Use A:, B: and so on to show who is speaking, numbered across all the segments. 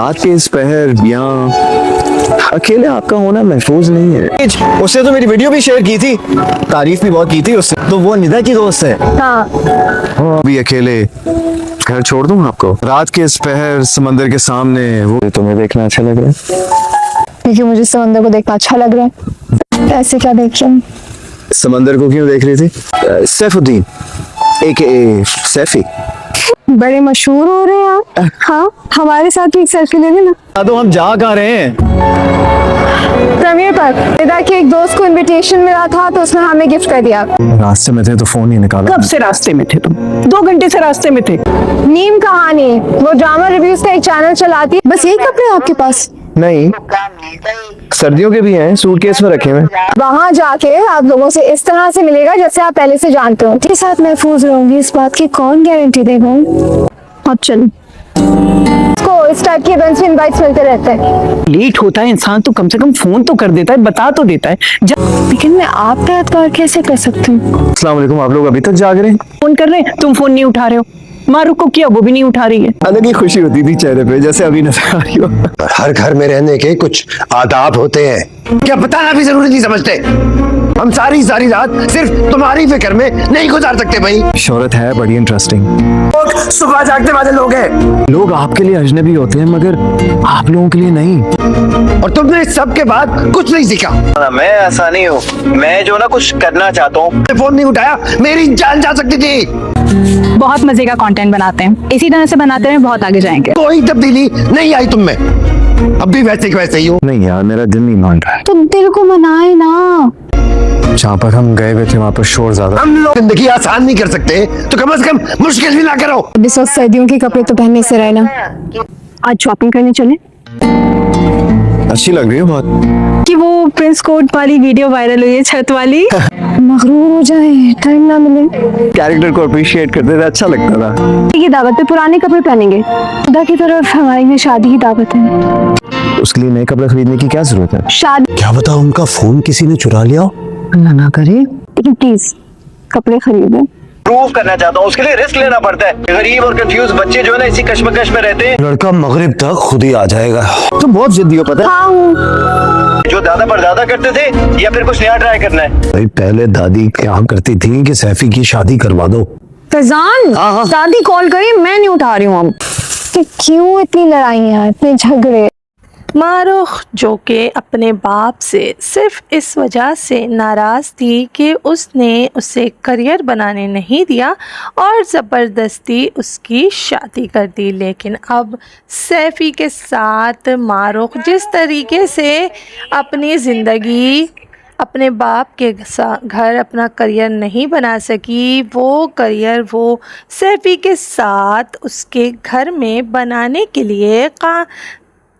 A: रात के इस पहर यहाँ अकेले आपका होना महफूज नहीं है।
B: उसने तो मेरी वीडियो भी शेयर की थी, तारीफ भी बहुत की थी उससे। तो वो निदा की दोस्त है।
C: हाँ,
A: भी अकेले घर छोड़ दूँ आपको? रात के इस पहर समंदर के सामने वो तुम्हें देखना अच्छा लग रहा है?
C: क्योंकि मुझे समंदर को देखना अच्छा लग रहा है। ऐसे क्या देख रहे हैं?
A: समंदर को क्यों देख रही थी? सैफुद्दीन AKA सैफी
C: बड़े मशहूर हो रहे हैं आप। हाँ, हमारे साथ भी एक सेल्फी ले लेना।
B: तो हम जा कहाँ रहे हैं?
C: प्रीमियर पर निदा के एक दोस्त को इनविटेशन मिला था तो उसने हमें गिफ्ट कर दिया।
A: रास्ते में थे तो फोन ही निकाला।
D: कब से रास्ते में थे तुम? 2 घंटे से रास्ते में थे।
C: नीम कहानी, वो ड्रामा रिव्यूज का एक चैनल चलाती है। बस यही कपड़े आपके पास?
A: नहीं, सर्दियों के भी हैं, सूटकेस में रखे हुए।
C: वहाँ जाके आप लोगों से इस तरह से मिलेगा जैसे आप पहले से जानते हो। के साथ महफूज रहूंगी इस बात की कौन गारंटी देगा? अब चलो, इसको इस टाइप के इवेंट्स में इनवाइट्स मिलते रहते हैं।
D: लेट होता है इंसान तो कम से कम फोन तो कर देता है, बता तो देता है।
C: लेकिन मैं आपका एतबार कैसे कर सकती हूँ?
A: अस्सलाम वालेकुम, आप लोग अभी तक जाग रहे हैं?
D: फोन कर रहे हैं, तुम फोन नहीं उठा रहे हो। मारूफ को किया, वो भी नहीं उठा रही है।
A: अलग ही खुशी होती थी चेहरे पे, जैसे अभी नजर आ रही हो।
E: हर घर में रहने के कुछ आदाब होते हैं, क्या बताना भी जरूरी नहीं समझते? हम सारी सारी रात सिर्फ तुम्हारी फिक्र में नहीं गुजार सकते भाई।
A: शोहरत है बड़ी इंटरेस्टिंग।
E: लोग सुबह जागने वाले लोग हैं।
A: लोग आपके लिए अजनबी होते हैं मगर आप लोगों के लिए नहीं।
E: और तुमने इस सब के बाद कुछ नहीं सीखा।
B: मैं ऐसा नहीं हूँ, मैं जो ना कुछ करना चाहता हूँ।
E: फोन नहीं उठाया, मेरी जान जा सकती थी।
F: बहुत मजे का कंटेंट बनाते हैं, इसी तरह से बनाते हैं, बहुत आगे जाएंगे।
E: कोई तब्दीली नहीं आई तुम में, अब भी वैसे के वैसे ही हो।
A: नहीं यार, मेरा दिल नहीं मान रहा है।
C: तो दिल को मनाए ना।
A: जहाँ पर हम गए हुए थे वहाँ पर शोर ज्यादा।
E: हम लोग जिंदगी आसान नहीं कर सकते तो कम से कम मुश्किल भी ना करो।
C: अब इस वक्त सर्दियों के कपड़े तो पहनने से रहना।
F: आज शॉपिंग करने चले
A: अच्छी लग रही है बहुत।
F: कि वो प्रिंस कोट वाली वीडियो वायरल हुई है, छत वाली।
C: मगरूर हो जाए, टाइम ना मिले।
A: कैरेक्टर को अप्रिशिएट करते थे, अच्छा लगता था।
F: की दावत पे पुराने कपड़े पहनेंगे। खुदा की तरफ हमारी भी शादी की दावत है।
A: उसके लिए नए कपड़े खरीदने की क्या जरूरत है?
F: शादी
E: क्या बता उनका फोन किसी ने चुरा लिया?
F: अल्लाह ना करे, लेकिन प्लीज कपड़े खरीदे।
B: प्रूव करना चाहता हूँ, उसके लिए रिस्क लेना पड़ता है। गरीब और कंफ्यूज बच्चे जो है ना इसी कश्मकश में रहते हैं।
E: लड़का मगरिब तक खुद ही आ जाएगा।
B: तुम बहुत जिद्दी हो पता है।
C: हाँ हूँ।
B: जो दादा पर दादा करते थे या फिर कुछ नया ट्राई करना है?
E: भाई पहले दादी क्या करती थी कि सैफी की शादी करवा दो।
F: फैजान, दादी कॉल करी, मैं नहीं उठा रही हूँ। अब
C: कि क्यों इतनी लड़ाइयाँ, इतने झगड़े?
G: मारूख जो कि अपने बाप से सिर्फ इस वजह से नाराज़ थी कि उसने उसे करियर बनाने नहीं दिया और ज़बरदस्ती उसकी शादी कर दी। लेकिन अब सैफ़ी के साथ मारूख जिस तरीके से अपनी ज़िंदगी अपने बाप के घर अपना करियर नहीं बना सकी, वो करियर वो सैफ़ी के साथ उसके घर में बनाने के लिए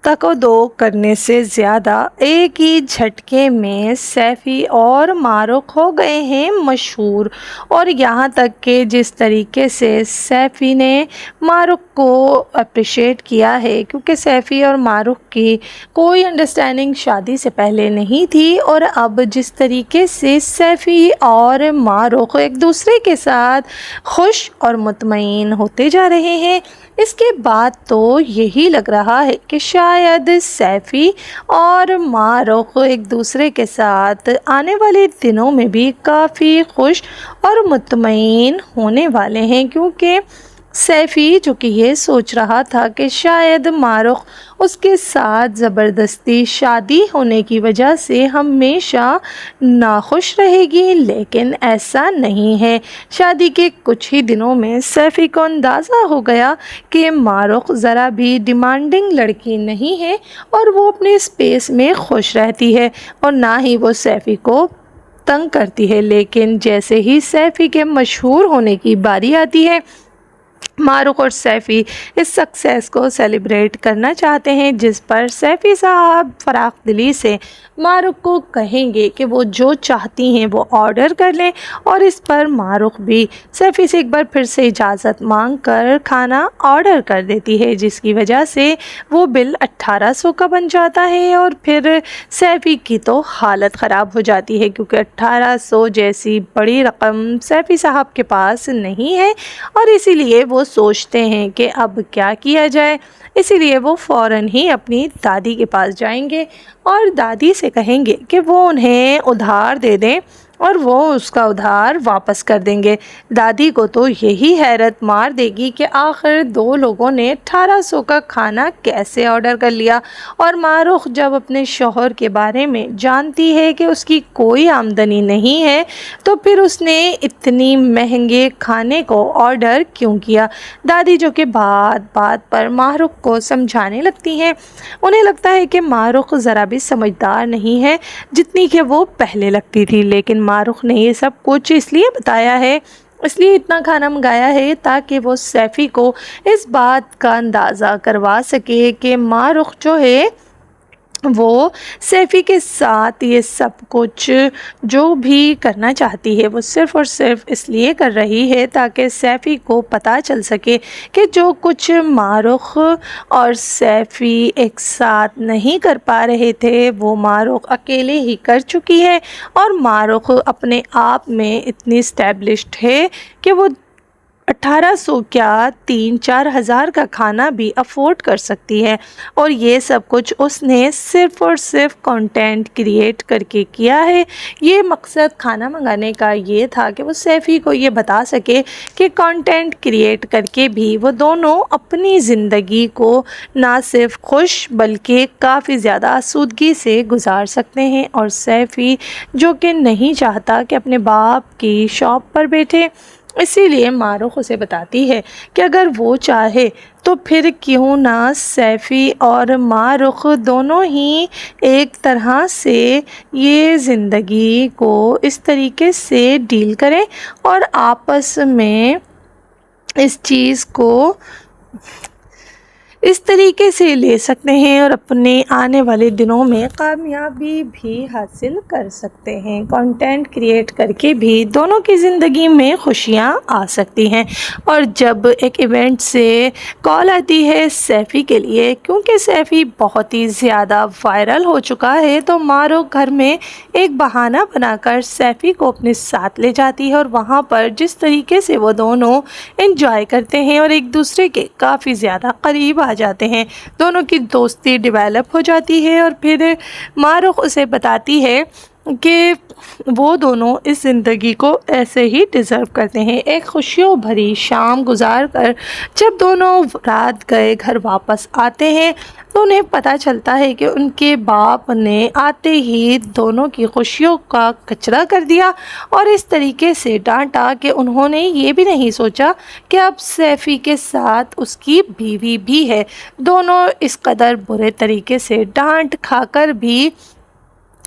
G: तको-दो करने से ज़्यादा एक ही झटके में सैफ़ी और मारूख हो गए हैं मशहूर। और यहाँ तक कि जिस तरीके से सैफ़ी ने मारूख को अप्रिशिएट किया है, क्योंकि सैफ़ी और मारूख की कोई अंडरस्टैंडिंग शादी से पहले नहीं थी, और अब जिस तरीके से सैफ़ी और मारूख एक दूसरे के साथ खुश और मुतमईन होते जा रहे हैं, इसके बाद तो यही लग रहा है कि शायद सैफ़ी और मारूख एक दूसरे के साथ आने वाले दिनों में भी काफ़ी खुश और मुतमईन होने वाले हैं। क्योंकि सैफ़ी जो कि ये सोच रहा था कि शायद मारूख उसके साथ ज़बरदस्ती शादी होने की वजह से हमेशा नाखुश रहेगी, लेकिन ऐसा नहीं है। शादी के कुछ ही दिनों में सैफ़ी को अंदाज़ा हो गया कि मारूख ज़रा भी डिमांडिंग लड़की नहीं है और वो अपने स्पेस में खुश रहती है और ना ही वो सैफ़ी को तंग करती है। लेकिन जैसे ही सैफ़ी के मशहूर होने की बारी आती है, मारूख और सैफ़ी इस सक्सेस को सेलिब्रेट करना चाहते हैं, जिस पर सैफ़ी साहब फ़राख दिली से मारूख को कहेंगे कि वो जो चाहती हैं वो ऑर्डर कर लें, और इस पर मारूख भी सैफ़ी से एक बार फिर से इजाज़त मांग कर खाना ऑर्डर कर देती है, जिसकी वजह से वो बिल 1800 का बन जाता है। और फिर सैफ़ी की तो हालत ख़राब हो जाती है, क्योंकि 1800 जैसी बड़ी रकम सैफ़ी साहब के पास नहीं है, और इसीलिए वो सोचते हैं कि अब क्या किया जाए। اسی لیے وہ فوراً ہی اپنی دادی کے پاس جائیں گے اور دادی سے کہیں گے کہ وہ انہیں ادھار دے دیں اور وہ اس کا ادھار واپس کر دیں گے۔ دادی کو تو یہی حیرت مار دے گی کہ آخر دو لوگوں نے 1800 کا کھانا کیسے آرڈر کر لیا، اور معروف جب اپنے شوہر کے بارے میں جانتی ہے کہ اس کی کوئی آمدنی نہیں ہے تو پھر اس نے اتنی مہنگے کھانے کو آرڈر کیوں کیا۔ دادی جو کہ بات بات پر معروف کو سمجھانے لگتی ہیں، انہیں لگتا ہے کہ معروف ذرا بھی سمجھدار نہیں ہے جتنی کہ وہ پہلے لگتی تھی، لیکن معروف نے یہ سب کچھ اس لیے بتایا ہے، اس لیے اتنا کھانا منگایا ہے تاکہ وہ سیفی کو اس بات کا اندازہ کروا سکے کہ معروف جو ہے وہ سیفی کے ساتھ یہ سب کچھ جو بھی کرنا چاہتی ہے وہ صرف اور صرف اس لیے کر رہی ہے تاکہ سیفی کو پتہ چل سکے کہ جو کچھ معروف اور سیفی ایک ساتھ نہیں کر پا رہے تھے وہ معروف اکیلے ہی کر چکی ہے، اور معروف اپنے آپ میں اتنی اسٹیبلشڈ ہے کہ وہ 1800 کیا 3-4 ہزار کا کھانا بھی افورڈ کر سکتی ہے، اور یہ سب کچھ اس نے صرف اور صرف کنٹینٹ کریٹ کر کے کیا ہے۔ یہ مقصد کھانا منگانے کا یہ تھا کہ وہ سیفی کو یہ بتا سکے کہ کنٹینٹ کریٹ کر کے بھی وہ دونوں اپنی زندگی کو نہ صرف خوش بلکہ کافی زیادہ آسودگی سے گزار سکتے ہیں، اور سیفی جو کہ نہیں چاہتا کہ اپنے باپ کی شاپ پر بیٹھے، اسی لیے معروف اسے بتاتی ہے کہ اگر وہ چاہے تو پھر کیوں نہ سیفی اور معروف دونوں ہی ایک طرح سے یہ زندگی کو اس طریقے سے ڈیل کریں اور آپس میں اس چیز کو اس طریقے سے لے سکتے ہیں اور اپنے آنے والے دنوں میں کامیابی بھی حاصل کر سکتے ہیں۔ کنٹینٹ کریٹ کر کے بھی دونوں کی زندگی میں خوشیاں آ سکتی ہیں۔ اور جب ایک ایونٹ سے کال آتی ہے سیفی کے لیے، کیونکہ سیفی بہت ہی زیادہ وائرل ہو چکا ہے، تو مارو گھر میں ایک بہانہ بنا کر سیفی کو اپنے ساتھ لے جاتی ہے، اور وہاں پر جس طریقے سے وہ دونوں انجوائے کرتے ہیں اور ایک دوسرے کے کافی زیادہ قریب آ جاتے ہیں، دونوں کی دوستی ڈیولپ ہو جاتی ہے، اور پھر معروف اسے بتاتی ہے کہ وہ دونوں اس زندگی کو ایسے ہی ڈیزرو کرتے ہیں۔ ایک خوشیوں بھری شام گزار کر جب دونوں رات گئے گھر واپس آتے ہیں تو انہیں پتہ چلتا ہے کہ ان کے باپ نے آتے ہی دونوں کی خوشیوں کا کچرا کر دیا اور اس طریقے سے ڈانٹا کہ انہوں نے یہ بھی نہیں سوچا کہ اب سیفی کے ساتھ اس کی بیوی بھی ہے۔ دونوں اس قدر برے طریقے سے ڈانٹ کھا کر بھی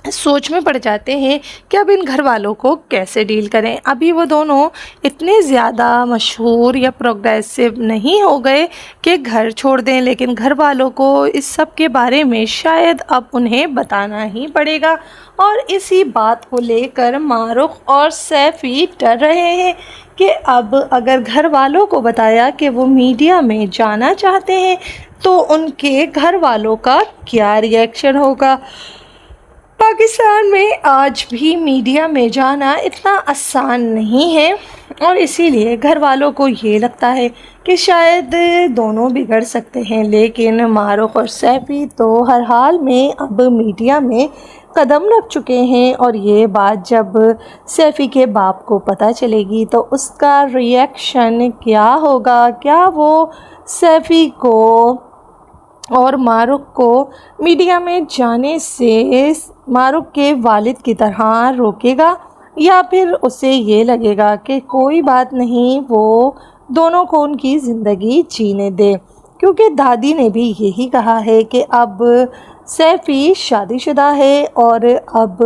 G: سوچ میں پڑ جاتے ہیں کہ اب ان گھر والوں کو کیسے ڈیل کریں۔ ابھی وہ دونوں اتنے زیادہ مشہور یا پروگریسو نہیں ہو گئے کہ گھر چھوڑ دیں، لیکن گھر والوں کو اس سب کے بارے میں شاید اب انہیں بتانا ہی پڑے گا، اور اسی بات کو لے کر معروف اور سیفی ڈر رہے ہیں کہ اب اگر گھر والوں کو بتایا کہ وہ میڈیا میں جانا چاہتے ہیں تو ان کے گھر والوں کا کیا ری ایکشن ہوگا۔ پاکستان میں آج بھی میڈیا میں جانا اتنا آسان نہیں ہے، اور اسی لیے گھر والوں کو یہ لگتا ہے کہ شاید دونوں بگڑ سکتے ہیں، لیکن معروف اور سیفی تو ہر حال میں اب میڈیا میں قدم رکھ چکے ہیں، اور یہ بات جب سیفی کے باپ کو پتہ چلے گی تو اس کا ری ایکشن کیا ہوگا۔ کیا وہ سیفی کو اور معروف کو میڈیا میں جانے سے معروف کے والد کی طرح روکے گا، یا پھر اسے یہ لگے گا کہ کوئی بات نہیں، وہ دونوں کو ان کی زندگی جینے دے، کیونکہ دادی نے بھی یہی کہا ہے کہ اب سیفی شادی شدہ ہے، اور اب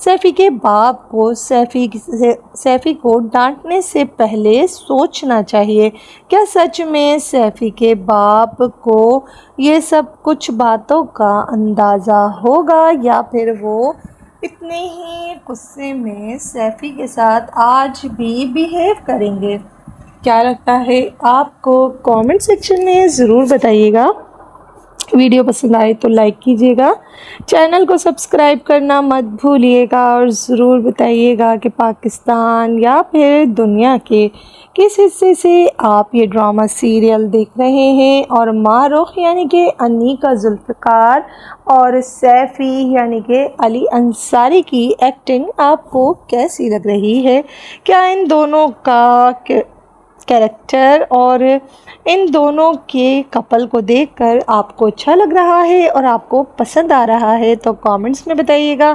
G: سیفی کے باپ کو سیفی کو ڈانٹنے سے پہلے سوچنا چاہیے۔ کیا سچ میں سیفی کے باپ کو یہ سب کچھ باتوں کا اندازہ ہوگا، یا پھر وہ اتنے ہی غصے میں سیفی کے ساتھ آج بھی بیہیو کریں گے؟ کیا لگتا ہے آپ کو؟ کامنٹ سیکشن میں ضرور بتائیے گا۔ वीडियो पसंद आए तो लाइक कीजिएगा, चैनल को सब्सक्राइब करना मत भूलिएगा और ज़रूर बताइएगा कि पाकिस्तान या फिर दुनिया के किस हिस्से से आप ये ड्रामा सीरियल देख रहे हैं और मारुख यानी कि अनीका जुल्फ़िकार और सैफ़ी यानी कि अली अंसारी की एक्टिंग आपको कैसी लग रही है। क्या इन दोनों का कैरेक्टर और इन दोनों के कपल को देखकर आपको अच्छा लग रहा है और आपको पसंद आ रहा है तो कमेंट्स में बताइएगा।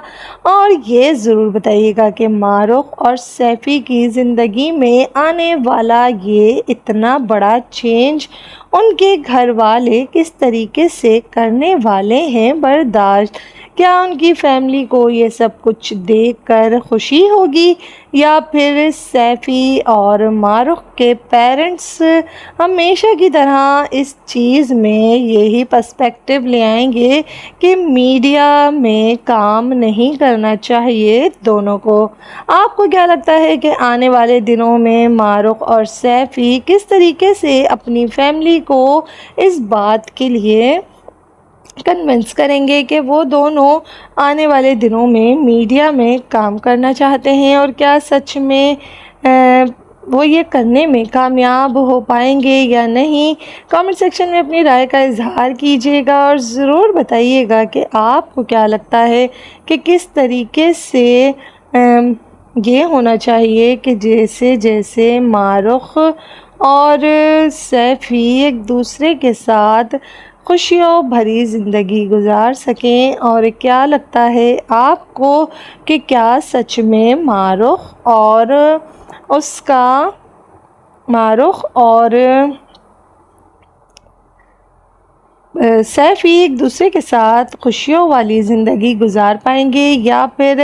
G: और ये ज़रूर बताइएगा कि मारुख और सैफ़ी की ज़िंदगी में आने वाला ये इतना बड़ा चेंज उनके घर वाले किस तरीके से करने वाले हैं बर्दाश्त। क्या उनकी फैमिली को ये सब कुछ देखकर खुशी होगी या फिर सैफ़ी और मारुख के पेरेंट्स हमेशा की तरह इस चीज़ में यही पर्सपेक्टिव ले आएंगे कि मीडिया में काम नहीं करना चाहिए दोनों को। आपको क्या लगता है कि आने वाले दिनों में मारुख और सैफ़ी किस तरीके से अपनी फैमिली को इस बात के लिए कन्विंस करेंगे कि वो दोनों आने वाले दिनों में मीडिया में काम करना चाहते हैं और क्या सच में वो ये करने में कामयाब हो पाएंगे या नहीं। कमेंट सेक्शन में अपनी राय का इजहार कीजिएगा और ज़रूर बताइएगा कि आपको क्या लगता है कि किस तरीके से ये होना चाहिए कि जैसे जैसे मारुख और सैफ़ी एक दूसरे के साथ खुशियों भरी ज़िंदगी गुजार सकें। और क्या लगता है आपको कि क्या सच में मारुख और सैफ़ी एक दूसरे के साथ खुशियों वाली ज़िंदगी गुजार पाएंगे या फिर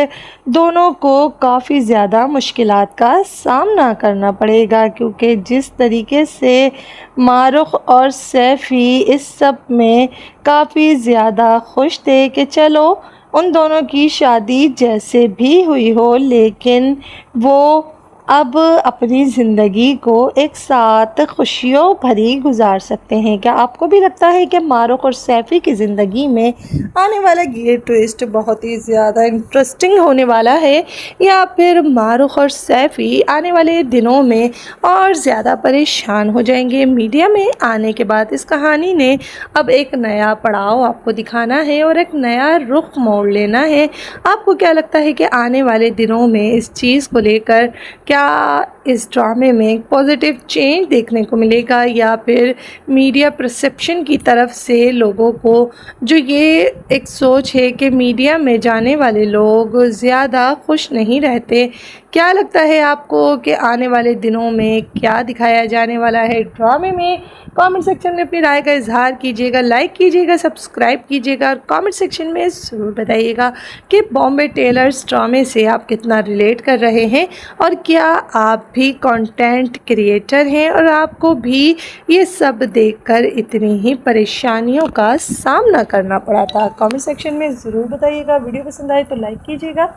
G: दोनों को काफ़ी ज़्यादा मुश्किलात का सामना करना पड़ेगा। क्योंकि जिस तरीके से मारुख और सैफ़ी इस सब में काफ़ी ज़्यादा खुश थे कि चलो उन दोनों की शादी जैसे भी हुई हो लेकिन वो अब अपनी ज़िंदगी को एक साथ खुशियों भरी गुजार सकते हैं। क्या आपको भी लगता है कि मारुख और सैफ़ी की ज़िंदगी में आने वाला ये ट्विस्ट बहुत ही ज़्यादा इंटरेस्टिंग होने वाला है या फिर मारुख और सैफ़ी आने वाले दिनों में और ज़्यादा परेशान हो जाएंगे। मीडिया में आने के बाद इस कहानी ने अब एक नया पड़ाव आपको दिखाना है और एक नया रुख मोड़ लेना है। आपको क्या लगता है कि आने वाले दिनों में इस चीज़ को लेकर क्या इस ड्रामे में एक पॉजिटिव चेंज देखने को मिलेगा या फिर मीडिया परसेप्शन की तरफ से लोगों को जो ये एक सोच है कि मीडिया में जाने वाले लोग ज़्यादा खुश नहीं रहते। क्या लगता है आपको कि आने वाले दिनों में क्या दिखाया जाने वाला है ड्रामे में। कमेंट सेक्शन में अपनी राय का इजहार कीजिएगा, लाइक कीजिएगा, सब्सक्राइब कीजिएगा और कमेंट सेक्शन में ज़रूर बताइएगा कि बॉम्बे टेलर्स ड्रामे से आप कितना रिलेट कर रहे हैं और क्या आप भी कंटेंट क्रिएटर हैं और आपको भी ये सब देखकर इतनी ही परेशानियों का सामना करना पड़ा था। कमेंट सेक्शन में ज़रूर बताइएगा। वीडियो पसंद आए तो लाइक कीजिएगा,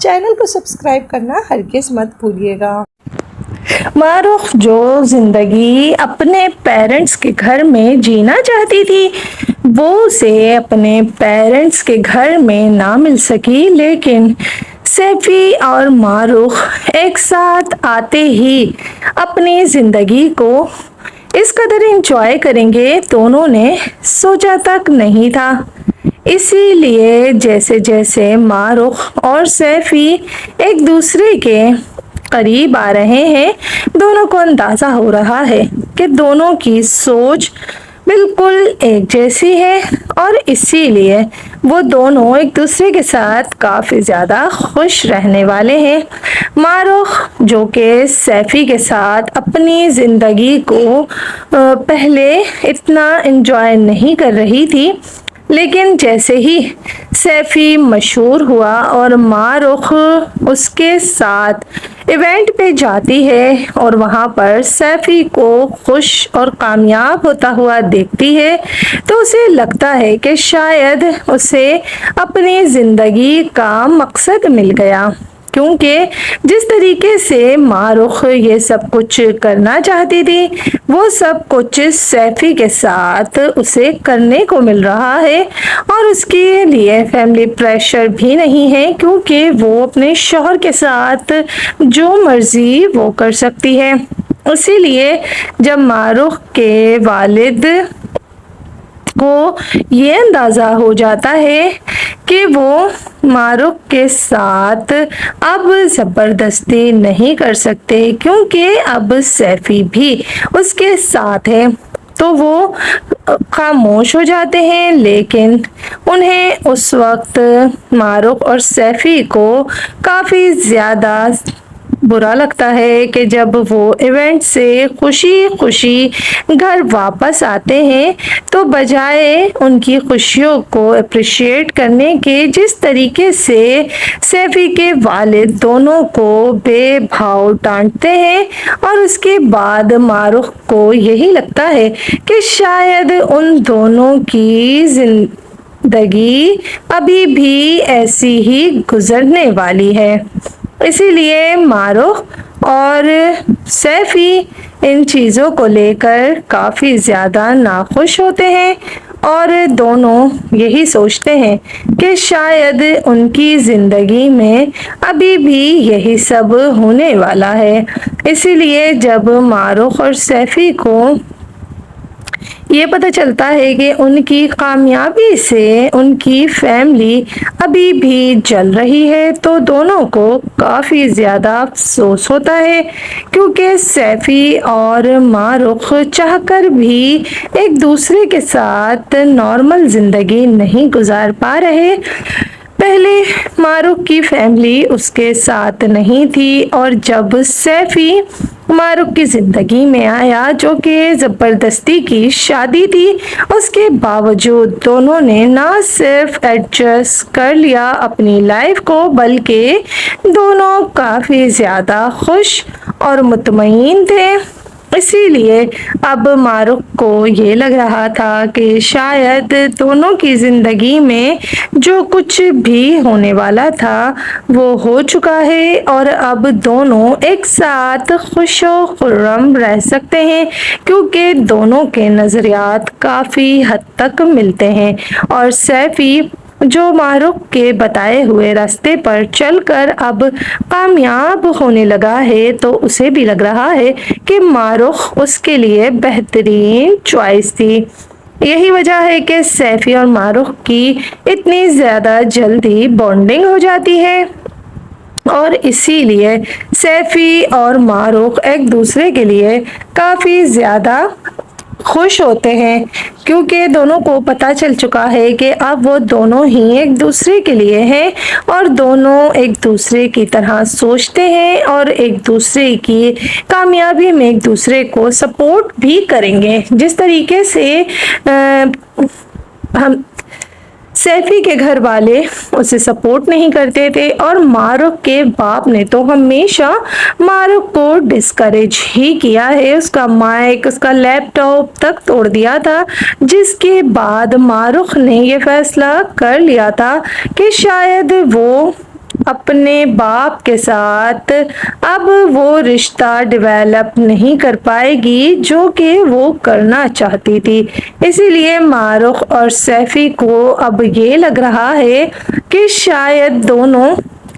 G: चैनल को सब्सक्राइब करना हरगिज़ मत भूलिएगा। मारुख जो ज़िंदगी अपने पेरेंट्स के घर में जीना चाहती थी वो उसे अपने पेरेंट्स के घर में ना मिल सकी, लेकिन सैफ़ी और मारुख एक साथ आते ही अपनी ज़िंदगी को इस कदर एंजॉय करेंगे दोनों ने सोचा तक नहीं था। इसीलिए जैसे जैसे मारुख और सैफ़ी एक दूसरे के करीब आ रहे हैं दोनों को अंदाज़ा हो रहा है कि दोनों की सोच बिल्कुल एक जैसी है और इसीलिए वो दोनों एक दूसरे के साथ काफ़ी ज़्यादा खुश रहने वाले हैं। मारुख जो कि सैफ़ी के साथ अपनी ज़िंदगी को पहले इतना एंजॉय नहीं कर रही थी, लेकिन जैसे ही सैफ़ी मशहूर हुआ और मारुख उसके साथ इवेंट पे जाती है और वहाँ पर सैफ़ी को खुश और कामयाब होता हुआ देखती है तो उसे लगता है कि शायद उसे अपनी ज़िंदगी का मकसद मिल गया। کیونکہ جس طریقے سے معروف یہ سب کچھ کرنا چاہتی تھی وہ سب کچھ سیفی کے ساتھ اسے کرنے کو مل رہا ہے، اور اس کے لیے فیملی پریشر بھی نہیں ہے کیونکہ وہ اپنے شوہر کے ساتھ جو مرضی وہ کر سکتی ہے۔ اسی لیے جب معروف کے والد کو یہ اندازہ ہو جاتا ہے کہ وہ معروف کے ساتھ اب زبردستی نہیں کر سکتے کیونکہ اب سیفی بھی اس کے ساتھ ہے، تو وہ خاموش ہو جاتے ہیں۔ لیکن انہیں اس وقت معروف اور سیفی کو کافی زیادہ برا لگتا ہے کہ جب وہ ایونٹ سے خوشی خوشی گھر واپس آتے ہیں تو بجائے ان کی خوشیوں کو اپریشیٹ کرنے کے جس طریقے سے سیفی کے والد دونوں کو بے بھاؤ ڈانٹتے ہیں، اور اس کے بعد معروف کو یہی لگتا ہے کہ شاید ان دونوں کی زندگی ابھی بھی ایسی ہی گزرنے والی ہے۔ اسی لیے معروف اور سیفی ان چیزوں کو لے کر کافی زیادہ ناخوش ہوتے ہیں اور دونوں یہی سوچتے ہیں کہ شاید ان کی زندگی میں ابھی بھی یہی سب ہونے والا ہے۔ اسی لیے جب معروف اور سیفی کو یہ پتہ چلتا ہے کہ ان کی کامیابی سے ان کی فیملی ابھی بھی جل رہی ہے تو دونوں کو کافی زیادہ افسوس ہوتا ہے، کیونکہ سیفی اور معروف چاہ کر بھی ایک دوسرے کے ساتھ نارمل زندگی نہیں گزار پا رہے۔ پہلے معروف کی فیملی اس کے ساتھ نہیں تھی، اور جب سیفی معروف کی زندگی میں آیا جو کہ زبردستی کی شادی تھی، اس کے باوجود دونوں نے نہ صرف ایڈجسٹ کر لیا اپنی لائف کو بلکہ دونوں کافی زیادہ خوش اور مطمئن تھے۔ اسی لیے اب معروف کو یہ لگ رہا تھا کہ شاید دونوں کی زندگی میں جو کچھ بھی ہونے والا تھا وہ ہو چکا ہے، اور اب دونوں ایک ساتھ خوش و خرم رہ سکتے ہیں کیونکہ دونوں کے نظریات کافی حد تک ملتے ہیں، اور سیفی جو معروف کے بتائے ہوئے راستے پر چل کر اب کامیاب ہونے لگا ہے تو اسے بھی لگ رہا ہے کہ معروف اس کے لیے بہترین چوائس تھی۔ یہی وجہ ہے کہ سیفی اور معروف کی اتنی زیادہ جلدی بانڈنگ ہو جاتی ہے، اور اسی لیے سیفی اور معروف ایک دوسرے کے لیے کافی زیادہ خوش ہوتے ہیں کیونکہ دونوں کو پتہ چل چکا ہے کہ اب وہ دونوں ہی ایک دوسرے کے لیے ہیں، اور دونوں ایک دوسرے کی طرح سوچتے ہیں اور ایک دوسرے کی کامیابی میں ایک دوسرے کو سپورٹ بھی کریں گے۔ جس طریقے سے ہم سیفی کے گھر والے اسے سپورٹ نہیں کرتے تھے، اور معروف کے باپ نے تو ہمیشہ معروف کو ڈسکریج ہی کیا ہے، اس کا مائک، اس کا لیپ ٹاپ تک توڑ دیا تھا، جس کے بعد معروف نے یہ فیصلہ کر لیا تھا کہ شاید وہ اپنے باپ کے ساتھ اب وہ رشتہ ڈیولپ نہیں کر پائے گی جو کہ وہ کرنا چاہتی تھی۔ اسی لیے معروف اور سیفی کو اب یہ لگ رہا ہے کہ شاید دونوں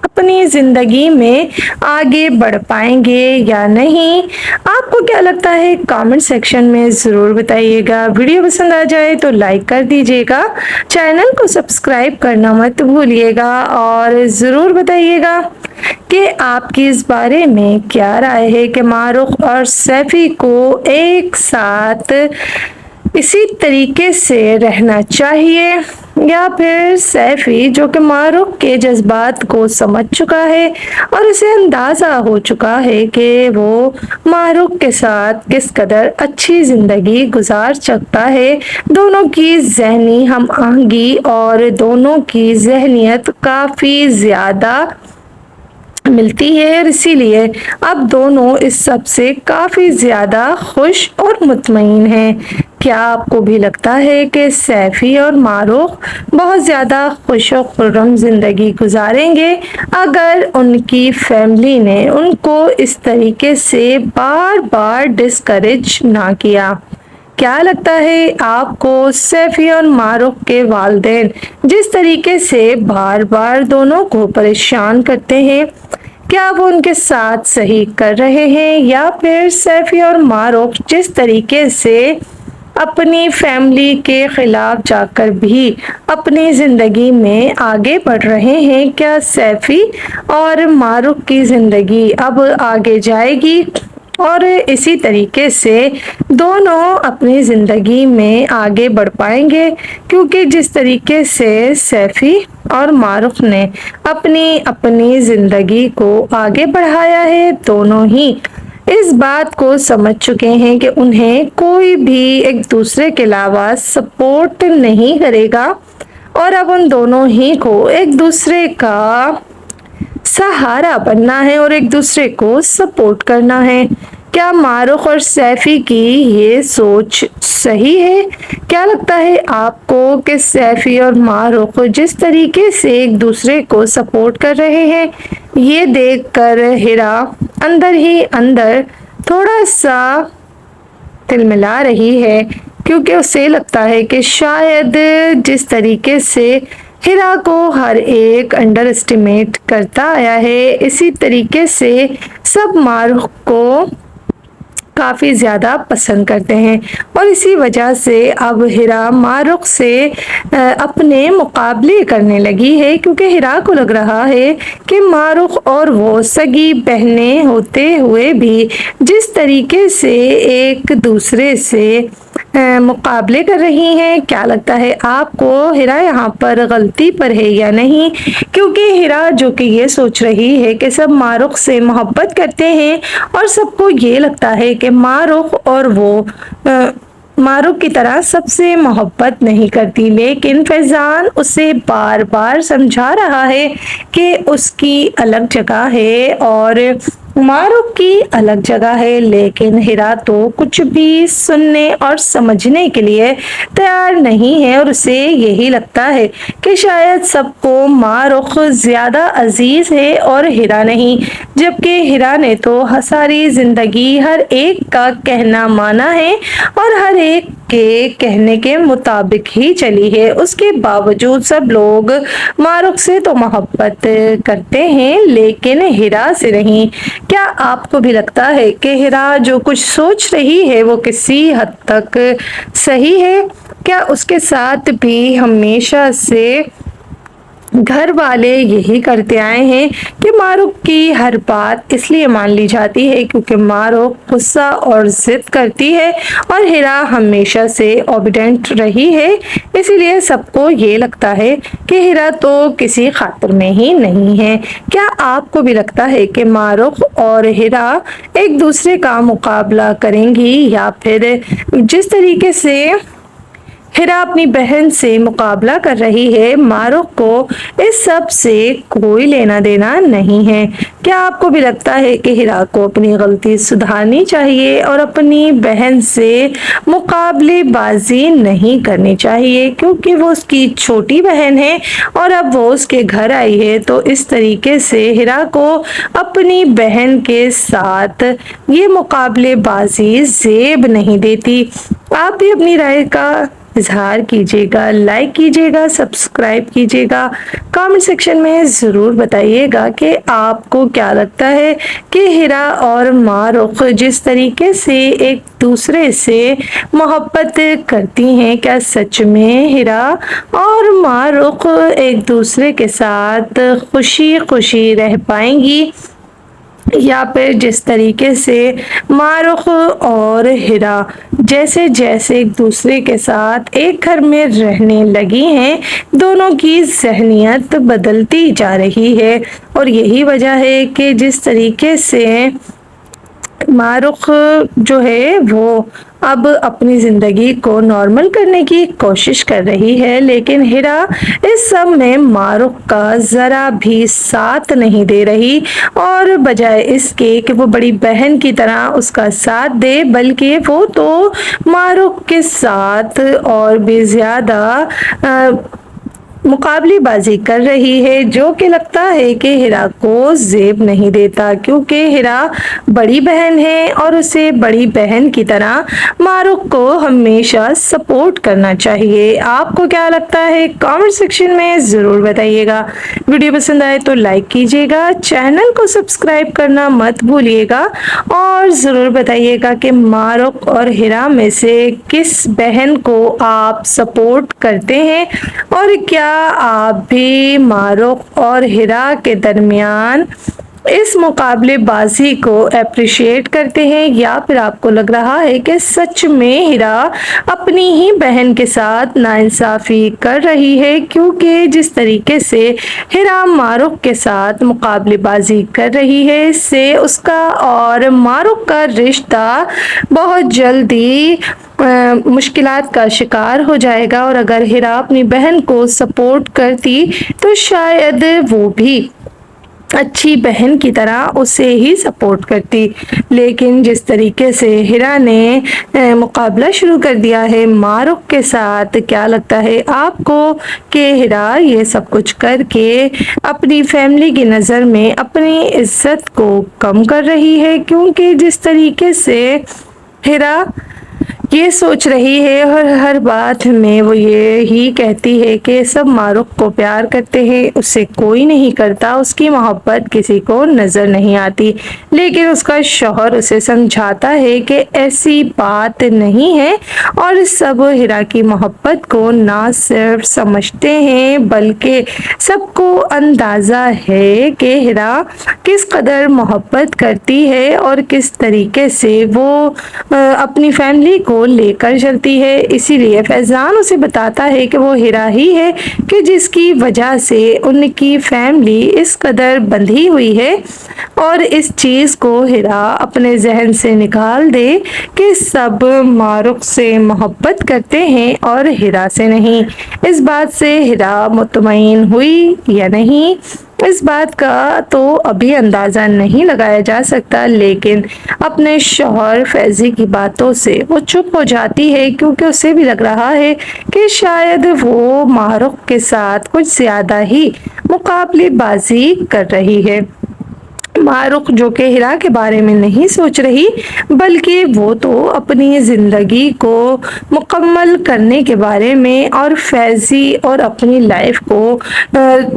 G: اپنی زندگی میں آگے بڑھ پائیں گے یا نہیں۔ آپ کو کیا لگتا ہے کامنٹ سیکشن میں ضرور بتائیے گا۔ ویڈیو پسند آ جائے تو لائک کر دیجیے گا، چینل کو سبسکرائب کرنا مت بھولیے گا، اور ضرور بتائیے گا کہ آپ کی اس بارے میں کیا رائے ہے کہ معروف اور سیفی کو ایک ساتھ اسی طریقے سے رہنا چاہیے، یا پھر سیفی جو کہ معروف کے جذبات کو سمجھ چکا ہے اور اسے اندازہ ہو چکا ہے کہ وہ معروف کے ساتھ کس قدر اچھی زندگی گزار سکتا ہے۔ دونوں کی ذہنی ہم آہنگی اور دونوں کی ذہنیت کافی زیادہ ملتی ہے اور اسی لیے اب دونوں اس سب سے کافی زیادہ خوش اور مطمئن ہیں۔ کیا آپ کو بھی لگتا ہے کہ سیفی اور معروف بہت زیادہ خوش و خرم زندگی گزاریں گے اگر ان کی فیملی نے ان کو اس طریقے سے بار بار ڈسکریج نہ کیا؟ کیا لگتا ہے آپ کو سیفی اور معروف کے والدین جس طریقے سے بار بار دونوں کو پریشان کرتے ہیں، کیا وہ ان کے ساتھ صحیح کر رہے ہیں، یا پھر سیفی اور معروف جس طریقے سے اپنی فیملی کے خلاف جا کر بھی اپنی زندگی میں آگے بڑھ رہے ہیں، کیا سیفی اور معروف کی زندگی اب آگے جائے گی اور اسی طریقے سے دونوں اپنی زندگی میں آگے بڑھ پائیں گے؟ کیونکہ جس طریقے سے سیفی اور معروف نے اپنی زندگی کو آگے بڑھایا ہے، دونوں ہی اس بات کو سمجھ چکے ہیں کہ انہیں کوئی بھی ایک دوسرے کے علاوہ سپورٹ نہیں کرے گا، اور اب ان دونوں ہی کو ایک دوسرے کا سہارا بننا ہے اور ایک دوسرے کو سپورٹ کرنا ہے۔ کیا معروف اور سیفی کی یہ سوچ صحیح ہے؟ کیا لگتا ہے آپ کو کہ سیفی اور معروف جس طریقے سے ایک دوسرے کو سپورٹ کر رہے ہیں، یہ دیکھ کر ہیرا اندر ہی اندر تھوڑا سا تلملا رہی ہے، کیونکہ اسے لگتا ہے کہ شاید جس طریقے سے ہیرا کو ہر ایک انڈر اسٹیمیٹ کرتا آیا ہے، اسی طریقے سے سب معروف کو کافی زیادہ پسند کرتے ہیں، اور اسی وجہ سے اب ہیرا معروف سے اپنے مقابلے کرنے لگی ہے، کیونکہ ہیرا کو لگ رہا ہے کہ معروف اور وہ سگی بہنیں ہوتے ہوئے بھی جس طریقے سے ایک دوسرے سے مقابلے کر رہی ہیں، کیا لگتا ہے آپ کو ہیرا یہاں پر غلطی پر ہے یا نہیں؟ کیونکہ ہیرا جو کہ یہ سوچ رہی ہے کہ سب معروف سے محبت کرتے ہیں اور سب کو یہ لگتا ہے کہ معروف اور وہ معروف کی طرح سب سے محبت نہیں کرتی، لیکن فیضان اسے بار بار سمجھا رہا ہے کہ اس کی الگ جگہ ہے اور معروف کی الگ جگہ ہے، لیکن ہیرا تو کچھ بھی سننے اور سمجھنے کے لیے تیار نہیں ہے، اور اسے یہی لگتا ہے کہ شاید سب کو معروف زیادہ عزیز ہے اور ہیرا نہیں، جبکہ ہیرا نے تو ساری زندگی ہر ایک کا کہنا مانا ہے اور ہر ایک کے کہنے کے مطابق ہی چلی ہے، اس کے باوجود سب لوگ معروف سے تو محبت کرتے ہیں لیکن ہیرا سے نہیں۔ کیا آپ کو بھی لگتا ہے کہ ہیرا جو کچھ سوچ رہی ہے وہ کسی حد تک صحیح ہے؟ کیا اس کے ساتھ بھی ہمیشہ سے گھر والے یہی کرتے آئے ہیں کہ معروف کی ہر بات اس لیے مان لی جاتی ہے کیونکہ معروف غصہ اور ضد کرتی ہے اور ہیرا ہمیشہ سے اوبیڈینٹ رہی ہے، اسی لیے سب کو یہ لگتا ہے کہ ہیرا تو کسی خاطر میں ہی نہیں ہے؟ کیا آپ کو بھی لگتا ہے کہ معروف اور ہیرا ایک دوسرے کا مقابلہ کریں گی، یا پھر جس طریقے سے ہیرا اپنی بہن سے مقابلہ کر رہی ہے، معروف کو اس سب سے کوئی لینا دینا نہیں ہے؟ کیا آپ کو بھی لگتا ہے کہ ہیرا کو اپنی غلطی سدھارنی چاہیے اور اپنی بہن سے مقابلے بازی نہیں کرنی چاہیے، کیونکہ وہ اس کی چھوٹی بہن ہے اور اب وہ اس کے گھر آئی ہے، تو اس طریقے سے ہیرا کو اپنی بہن کے ساتھ یہ مقابلے بازی زیب نہیں دیتی؟ آپ بھی اپنی رائے کا اظہار کیجیے گا، لائک کیجیے گا، سبسکرائب کیجیے گا، کامنٹ سیکشن میں ضرور بتائیے گا کہ آپ کو کیا لگتا ہے کہ ہیرا اور معروف جس طریقے سے ایک دوسرے سے محبت کرتی ہیں، کیا سچ میں ہیرا اور معروف ایک دوسرے کے ساتھ خوشی خوشی رہ پائیں گی، یا پھر جس طریقے سے معروف اور ہیرا جیسے جیسے ایک دوسرے کے ساتھ ایک گھر میں رہنے لگی ہیں، دونوں کی ذہنیت بدلتی جا رہی ہے، اور یہی وجہ ہے کہ جس طریقے سے मारुख जो है वो अब अपनी ज़िंदगी को नॉर्मल करने की कोशिश कर रही है, लेकिन हिरा इस सब में मारुख का ज़रा भी साथ नहीं दे रही और बजाय इसके कि वो बड़ी बहन की तरह उसका साथ दे, बल्कि वो तो मारुख के साथ और भी ज़्यादा मुकाबलेबाजी कर रही है, जो कि लगता है कि हिरा को ज़ेब नहीं देता, क्योंकि हिरा बड़ी बहन है और उसे बड़ी बहन की तरह मारुख को हमेशा सपोर्ट करना चाहिए। आपको क्या लगता है कमेंट सेक्शन में ज़रूर बताइएगा। वीडियो पसंद आए तो लाइक कीजिएगा, चैनल को सब्सक्राइब करना मत भूलिएगा और ज़रूर बताइएगा कि मारुख और हिरा में से किस बहन को आप सपोर्ट करते हैं और क्या आप भी मारुख और हिरा के दरमियान इस मुकाबलेबाजी को अप्रिशिएट करते हैं, या फिर आपको लग रहा है कि सच में हिरा अपनी ही बहन के साथ नाइंसाफ़ी कर रही है, क्योंकि जिस तरीके से हिरा मारुख के साथ मुकाबलेबाजी कर रही है, इससे उसका और मारुख का रिश्ता बहुत जल्दी मुश्किलात का शिकार हो जाएगा। और अगर हिरा अपनी बहन को सपोर्ट करती तो शायद वो भी अच्छी बहन की तरह उसे ही सपोर्ट करती, लेकिन जिस तरीके से हिरा ने मुकाबला शुरू कर दिया है मारुख के साथ, क्या लगता है आपको कि हिरा ये सब कुछ करके अपनी फैमिली की नज़र में अपनी इज्जत को कम कर रही है? क्योंकि जिस तरीके से हिरा ये सोच रही है और हर बात में वो ये ही कहती है कि सब मारुख को प्यार करते हैं, उससे कोई नहीं करता, उसकी मोहब्बत किसी को नज़र नहीं आती, लेकिन उसका शौहर उसे समझाता है कि ऐसी बात नहीं है और सब हिरा की मोहब्बत को ना सिर्फ समझते हैं बल्कि सबको अंदाज़ा है कि हिरा किस कदर मोहब्बत करती है और किस तरीके से वो अपनी फैमिली को लेकर चलती है। इसीलिए फैज़ान उसे बताता है कि वो हिरा ही है कि जिसकी वजह से उनकी फैमिली इस कदर बंधी हुई है, और इस चीज़ को हिरा अपने जहन से निकाल दे कि सब मारुख से मोहब्बत करते हैं और हिरा से नहीं। इस बात से हिरा मुतमईन हुई या नहीं, इस बात का तो अभी अंदाज़ा नहीं लगाया जा सकता, लेकिन अपने शौहर फैज़ी की बातों से वो चुप हो जाती है, क्योंकि उसे भी लग रहा है कि शायद वो मारुख के साथ कुछ ज़्यादा ही मुकाबलेबाजी कर रही है। मारुख जो कि हिरा के बारे में नहीं सोच रही, बल्कि वो तो अपनी ज़िंदगी को मुकम्मल करने के बारे में और फैज़ी और अपनी लाइफ को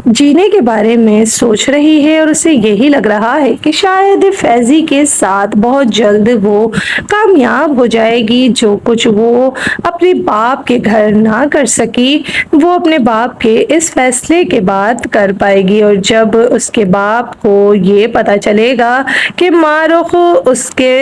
G: जीने के बारे में सोच रही है, और उसे यही लग रहा है कि शायद फैज़ी के साथ बहुत जल्द वो कामयाब हो जाएगी। जो कुछ वो अपने बाप के घर ना कर सकी, वो अपने बाप के इस फैसले के बाद कर पाएगी। और जब उसके बाप को ये पता चलेगा कि मारुख उसके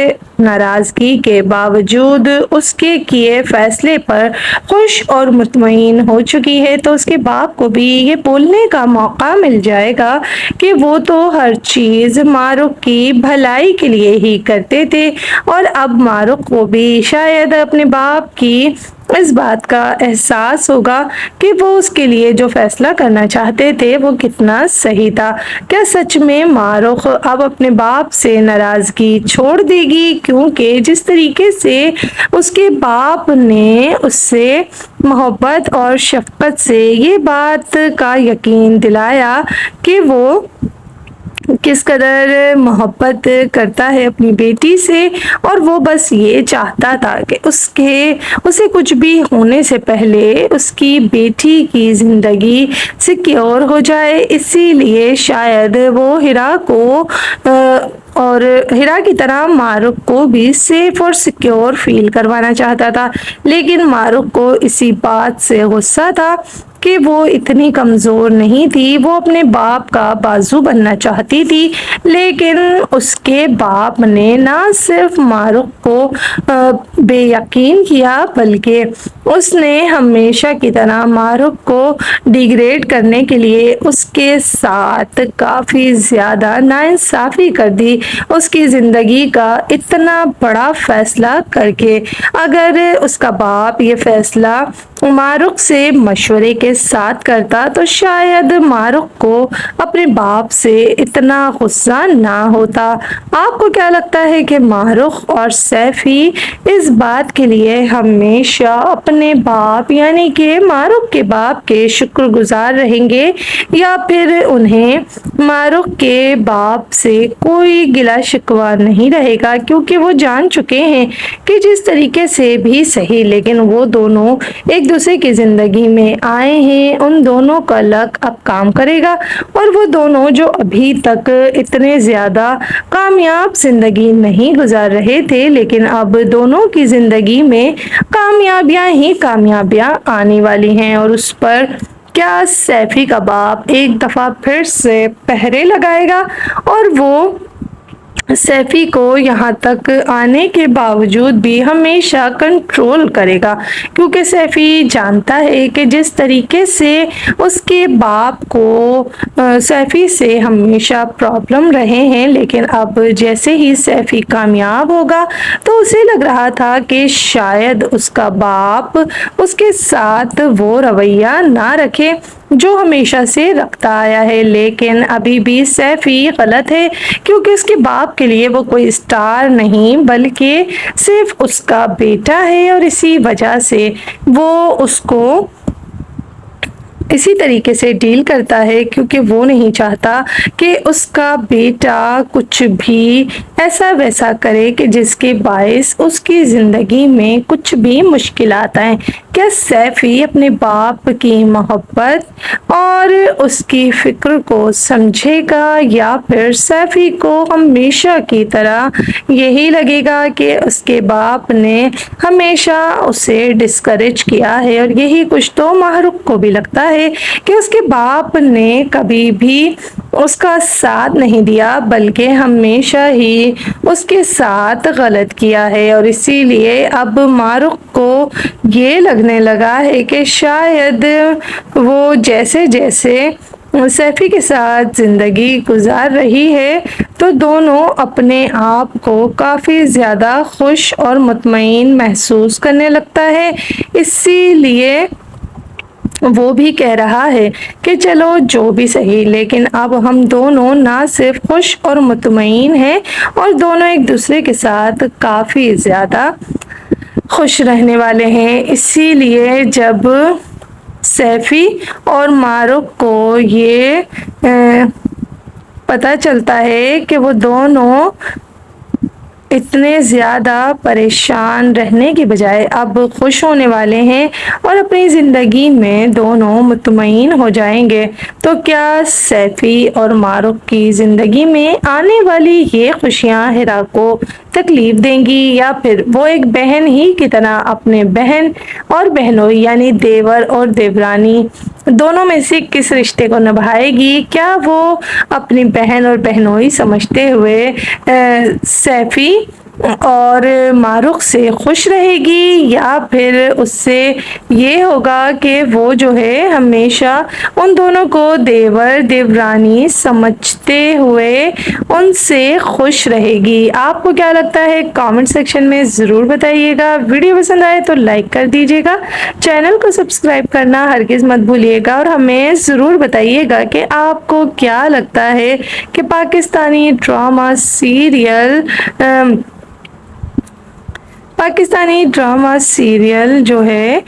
G: नाराज़गी के बावजूद उसके किए फैसले पर खुश और मुतमईन हो चुकी है, तो उसके बाप को भी ये बोलने का मौका मिल जाएगा कि वो तो हर चीज़ मारुख की भलाई के लिए ही करते थे, और अब मारुख को भी शायद अपने बाप की इस बात का एहसास होगा कि वो उसके लिए जो फैसला करना चाहते थे वो कितना सही था। क्या सच में मारुख अब अपने बाप से नाराज़गी छोड़ देगी? क्योंकि जिस तरीके से उसके बाप ने उससे मोहब्बत और शफ़क़त से ये बात का यकीन दिलाया कि वो किस कदर मोहब्बत करता है अपनी बेटी से, और वो बस ये चाहता था कि उसे कुछ भी होने से पहले उसकी बेटी की ज़िंदगी सिक्योर हो जाए। इसीलिए शायद वो हिरा को और हिरा की तरह मारुख को भी सेफ और सिक्योर फील करवाना चाहता था, लेकिन मारुख को इसी बात से गुस्सा था کہ وہ اتنی کمزور نہیں تھی، وہ اپنے باپ کا بازو بننا چاہتی تھی، لیکن اس کے باپ نے نہ صرف معروف کو بے یقین کیا بلکہ اس نے ہمیشہ کی طرح معروف کو ڈیگریڈ کرنے کے لیے اس کے ساتھ کافی زیادہ ناانصافی کر دی، اس کی زندگی کا اتنا بڑا فیصلہ کر کے۔ اگر اس کا باپ یہ فیصلہ معروف سے مشورے کے ساتھ کرتا تو شاید معروف کو اپنے باپ سے اتنا غصہ نہ ہوتا۔ آپ کو کیا لگتا ہے کہ معروف اور سیفی اس بات کے لیے ہمیشہ اپنے باپ یعنی کہ معروف کے باپ کے شکر گزار رہیں گے، یا پھر انہیں معروف کے باپ سے کوئی گلہ شکوہ نہیں رہے گا، کیونکہ وہ جان چکے ہیں کہ جس طریقے سے بھی صحیح لیکن وہ دونوں ایک دوسرے کی زندگی میں آئے ہیں، ان دونوں کا لک اب کام کرے گا، اور وہ دونوں جو ابھی تک اتنے زیادہ کامیاب زندگی نہیں گزار رہے تھے، لیکن اب دونوں کی زندگی میں کامیابیاں ہی کامیابیاں آنے والی ہیں۔ اور اس پر کیا سیفی کا باپ ایک دفعہ پھر سے پہرے لگائے گا اور وہ سیفی کو یہاں تک آنے کے باوجود بھی ہمیشہ کنٹرول کرے گا، کیونکہ سیفی جانتا ہے کہ جس طریقے سے اس کے باپ کو سیفی سے ہمیشہ پرابلم رہے ہیں، لیکن اب جیسے ہی سیفی کامیاب ہوگا تو اسے لگ رہا تھا کہ شاید اس کا باپ اس کے ساتھ وہ رویہ نہ رکھے جو ہمیشہ سے رکھتا آیا ہے، لیکن ابھی بھی سیفی غلط ہے، کیونکہ اس کے باپ کے لیے وہ کوئی اسٹار نہیں بلکہ صرف اس کا بیٹا ہے، اور اسی وجہ سے وہ اس کو اسی طریقے سے ڈیل کرتا ہے، کیونکہ وہ نہیں چاہتا کہ اس کا بیٹا کچھ بھی ایسا ویسا کرے کہ جس کے باعث اس کی زندگی میں کچھ بھی مشکلات آئیں۔ کیا سیفی اپنے باپ کی محبت اور اس کی فکر کو سمجھے گا، یا پھر سیفی کو ہمیشہ کی طرح یہی لگے گا کہ اس کے باپ نے ہمیشہ اسے ڈسکریج کیا ہے؟ اور یہی کچھ تو معروف کو بھی لگتا ہے کہ اس کے باپ نے کبھی بھی اس کا ساتھ نہیں دیا بلکہ ہمیشہ ہی اس کے ساتھ غلط کیا ہے، اور اسی لیے اب معروف کو یہ لگنے لگا ہے کہ شاید وہ جیسے جیسے سیفی کے ساتھ زندگی گزار رہی ہے تو دونوں اپنے آپ کو کافی زیادہ خوش اور مطمئن محسوس کرنے لگتا ہے، اسی لیے وہ بھی کہہ رہا ہے کہ چلو جو بھی صحیح، لیکن اب ہم دونوں نہ صرف خوش اور مطمئن ہیں اور دونوں ایک دوسرے کے ساتھ کافی زیادہ خوش رہنے والے ہیں۔ اسی لیے جب سیفی اور معروف کو یہ پتہ چلتا ہے کہ وہ دونوں اتنے زیادہ پریشان رہنے کی بجائے اب خوش ہونے والے ہیں اور اپنی زندگی میں دونوں مطمئن ہو جائیں گے، تو کیا سیفی اور معروف کی زندگی میں آنے والی یہ خوشیاں ہیرا کو تکلیف دیں گی، یا پھر وہ ایک بہن ہی کی طرح اپنے بہن اور بہنوئی یعنی دیور اور دیورانی دونوں میں سے کس رشتے کو نبھائے گی؟ کیا وہ اپنی بہن اور بہنوئی سمجھتے ہوئے سیفی اور معروف سے خوش رہے گی، یا پھر اس سے یہ ہوگا کہ وہ جو ہے ہمیشہ ان دونوں کو دیور دیورانی سمجھتے ہوئے ان سے خوش رہے گی؟ آپ کو کیا لگتا ہے کامنٹ سیکشن میں ضرور بتائیے گا۔ ویڈیو پسند آئے تو لائک کر دیجیے گا، چینل کو سبسکرائب کرنا ہرگز مت بھولیے گا، اور ہمیں ضرور بتائیے گا کہ آپ کو کیا لگتا ہے کہ پاکستانی ڈرامہ سیریل جو ہے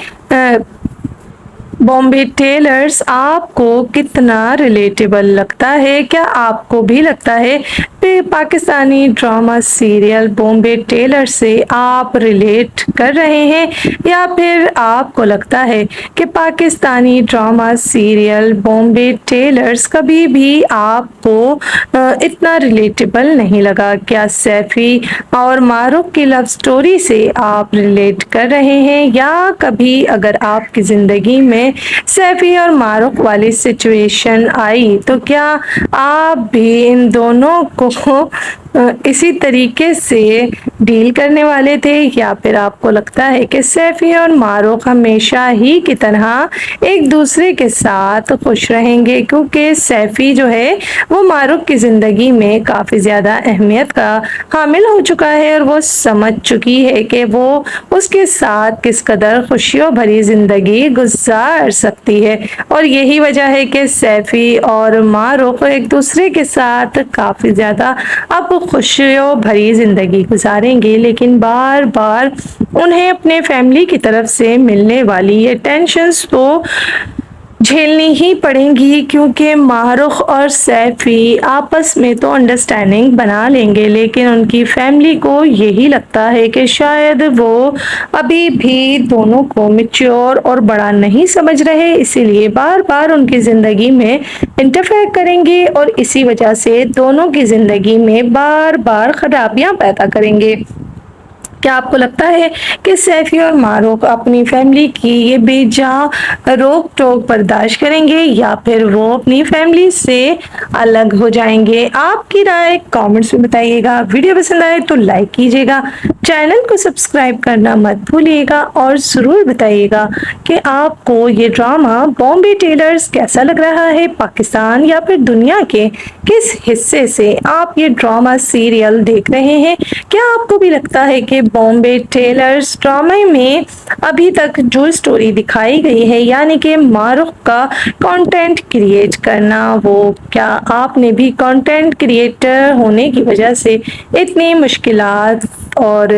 G: بامبے ٹیلرز آپ کو کتنا ریلیٹیبل لگتا ہے؟ کیا آپ کو بھی لگتا ہے کہ Pakistani drama serial Bombay tailor سے آپ ریلیٹ کر رہے ہیں، یا پھر آپ کو لگتا ہے کہ Pakistani drama serial Bombay tellers کبھی بھی آپ کو اتنا ریلیٹیبل نہیں لگا؟ کیا سیفی اور معروف کی لو سٹوری سے آپ ریلیٹ کر رہے ہیں، یا کبھی اگر آپ کی زندگی میں सैफ़ी और मारुख वाली सिचुएशन आई तो क्या आप भी इन दोनों को इसी तरीके से डील करने वाले थे, या फिर आपको लगता है कि सैफ़ी और मारुख हमेशा ही की तरह एक दूसरे के साथ खुश रहेंगे, क्योंकि सैफ़ी जो है वो मारुख की ज़िंदगी में काफ़ी ज़्यादा अहमियत का हामिल हो चुका है और वो समझ चुकी है कि वो उसके साथ किस कदर खुशियों भरी ज़िंदगी गुजार सकती है। और यही वजह है कि सैफ़ी और मारुख एक दूसरे के साथ काफ़ी ज़्यादा अब खुशियों भरी ज़िंदगी गुजारेंगे, लेकिन बार बार उन्हें अपने फैमिली की तरफ से मिलने वाली ये टेंशन्स तो झेलनी ही पड़ेंगी, क्योंकि मारुख और सैफ़ी आपस में तो अंडरस्टैंडिंग बना लेंगे, लेकिन उनकी फैमिली को यही लगता है कि शायद वो अभी भी दोनों को मैच्योर और बड़ा नहीं समझ रहे, इसीलिए बार बार उनकी ज़िंदगी में इंटरफेयर करेंगे और इसी वजह से दोनों की ज़िंदगी में बार बार खराबियाँ पैदा करेंगे। क्या आपको लगता है कि सैफ़ी और मारुख अपनी फैमिली की ये बेजा रोक टोक बर्दाश्त करेंगे, या फिर वो अपनी फैमिली से अलग हो जाएंगे? आपकी राय कमेंट्स में बताइएगा। वीडियो पसंद आए तो लाइक कीजिएगा, चैनल को सब्सक्राइब करना मत भूलिएगा और ज़रूर बताइएगा कि आपको ये ड्रामा बॉम्बे टेलर्स कैसा लग रहा है। पाकिस्तान या फिर दुनिया के किस हिस्से से आप ये ड्रामा सीरियल देख रहे हैं? क्या आपको भी लगता है कि बॉम्बे टेलर्स ड्रामे में अभी तक जो स्टोरी दिखाई गई है, यानी कि मारुख का कंटेंट क्रिएट करना, वो क्या आपने भी कंटेंट क्रिएटर होने की वजह से इतनी मुश्किलात और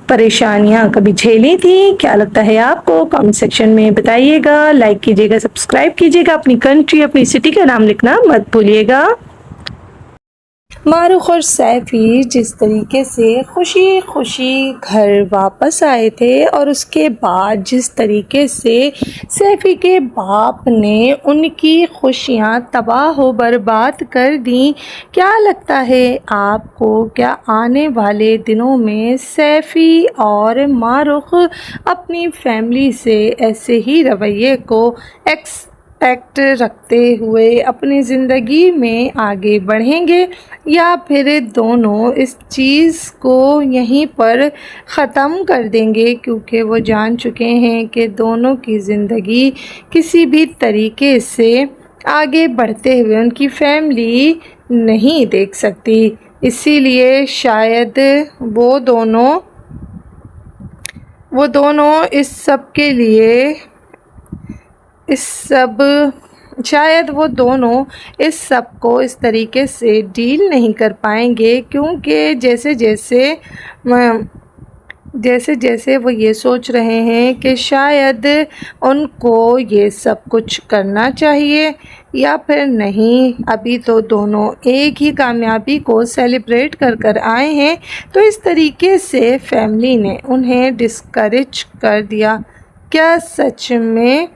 G: परेशानियां कभी झेली थी? क्या लगता है आपको? कमेंट सेक्शन में बताइएगा। लाइक कीजिएगा, सब्सक्राइब कीजिएगा, अपनी कंट्री अपनी सिटी का नाम लिखना मत भूलिएगा। मारुख और सैफ़ी जिस तरीके से खुशी खुशी घर वापस आए थे और उसके बाद जिस तरीके से सैफ़ी के बाप ने उनकी खुशियां तबाह व बर्बाद कर दी, क्या लगता है आपको? क्या आने वाले दिनों में सैफ़ी और मारुख अपनी फैमिली से ऐसे ही रवैये को एक्ट रखते हुए अपनी ज़िंदगी में आगे बढ़ेंगे, या फिर दोनों इस चीज़ को यहीं पर ख़त्म कर देंगे, क्योंकि वो जान चुके हैं कि दोनों की ज़िंदगी किसी भी तरीके से आगे बढ़ते हुए उनकी फैमिली नहीं देख सकती। इसीलिए शायद वो दोनों इस सब के लिए शायद वो दोनों इस सब को इस तरीके से डील नहीं कर पाएंगे, क्योंकि जैसे जैसे वो ये सोच रहे हैं कि शायद उनको ये सब कुछ करना चाहिए या फिर नहीं। अभी तो दोनों एक ही कामयाबी को सेलिब्रेट कर आए हैं, तो इस तरीके से फैमिली ने उन्हें डिस्करेज कर दिया। क्या सच में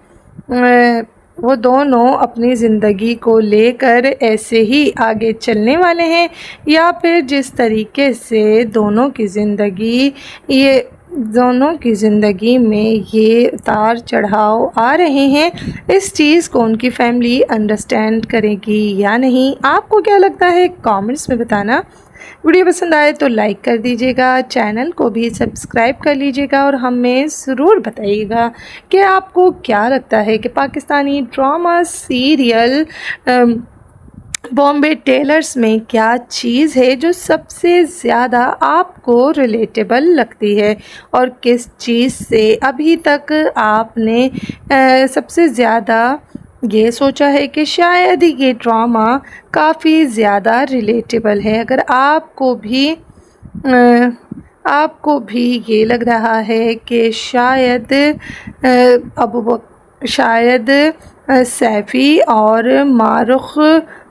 G: वो दोनों अपनी ज़िंदगी को लेकर ऐसे ही आगे चलने वाले हैं, या फिर जिस तरीके से दोनों की ज़िंदगी में ये उतार चढ़ाव आ रहे हैं, इस चीज़ को उनकी फैमिली अंडरस्टैंड करेगी या नहीं? आपको क्या लगता है? कमेंट्स में बताना। वीडियो पसंद आए तो लाइक कर दीजिएगा, चैनल को भी सब्सक्राइब कर लीजिएगा और हमें ज़रूर बताइएगा कि आपको क्या लगता है कि Pakistani drama serial Bombay tailors में क्या चीज़ है जो सबसे ज़्यादा आपको रिलेटेबल लगती है, और किस चीज़ से अभी तक आपने सबसे ज़्यादा ये सोचा है कि शायद ये ड्रामा काफ़ी ज़्यादा रिलेटेबल है? अगर आपको भी ये लग रहा है कि शायद सैफ़ी और मारुख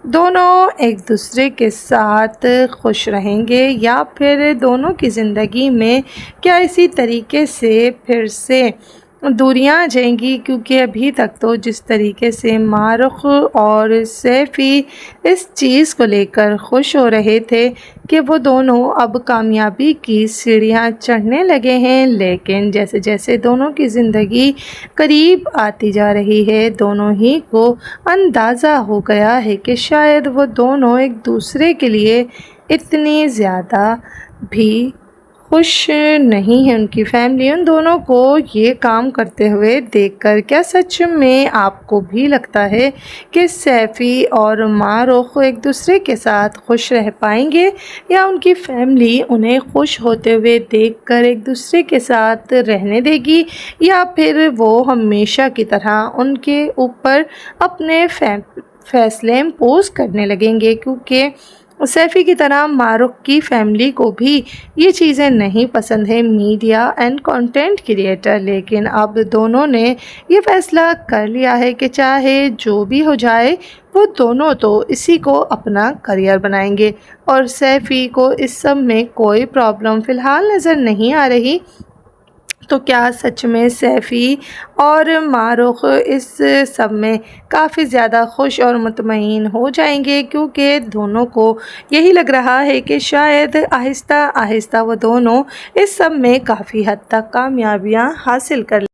G: दोनों एक दूसरे के साथ खुश रहेंगे, या फिर दोनों की ज़िंदगी में क्या इसी तरीके से फिर से दूरियां आ जाएंगी, क्योंकि अभी तक तो जिस तरीके से मारुख और सैफ़ी इस चीज़ को लेकर खुश हो रहे थे कि वो दोनों अब कामयाबी की सीढ़ियां चढ़ने लगे हैं, लेकिन जैसे जैसे दोनों की ज़िंदगी करीब आती जा रही है, दोनों ही को अंदाज़ा हो गया है कि शायद वो दोनों एक दूसरे के लिए इतनी ज़्यादा भी खुश नहीं है। उनकी फैमिली उन दोनों को ये काम करते हुए देखकर क्या सच में आपको भी लगता है कि सैफ़ी और मारुख एक दूसरे के साथ खुश रह पाएंगे, या उनकी फैमिली उन्हें खुश होते हुए देखकर एक दूसरे के साथ रहने देगी, या फिर वो हमेशा की तरह उनके ऊपर अपने फैसले इम्पोज करने लगेंगे? क्योंकि सैफ़ी की तरह मारुख की फैमिली को भी ये चीज़ें नहीं पसंद है, मीडिया एंड कंटेंट क्रिएटर, लेकिन अब दोनों ने ये फ़ैसला कर लिया है कि चाहे जो भी हो जाए वो दोनों तो इसी को अपना करियर बनाएंगे, और सैफ़ी को इस सब में कोई प्रॉब्लम फ़िलहाल नज़र नहीं आ रही। तो क्या सच में सैफ़ी और मारुख इस सब में काफ़ी ज़्यादा खुश और मुतमईन हो जाएंगे? क्योंकि दोनों को यही लग रहा है कि शायद आहिस्ता आहिस्ता वो दोनों इस सब में काफ़ी हद तक कामयाबियाँ हासिल कर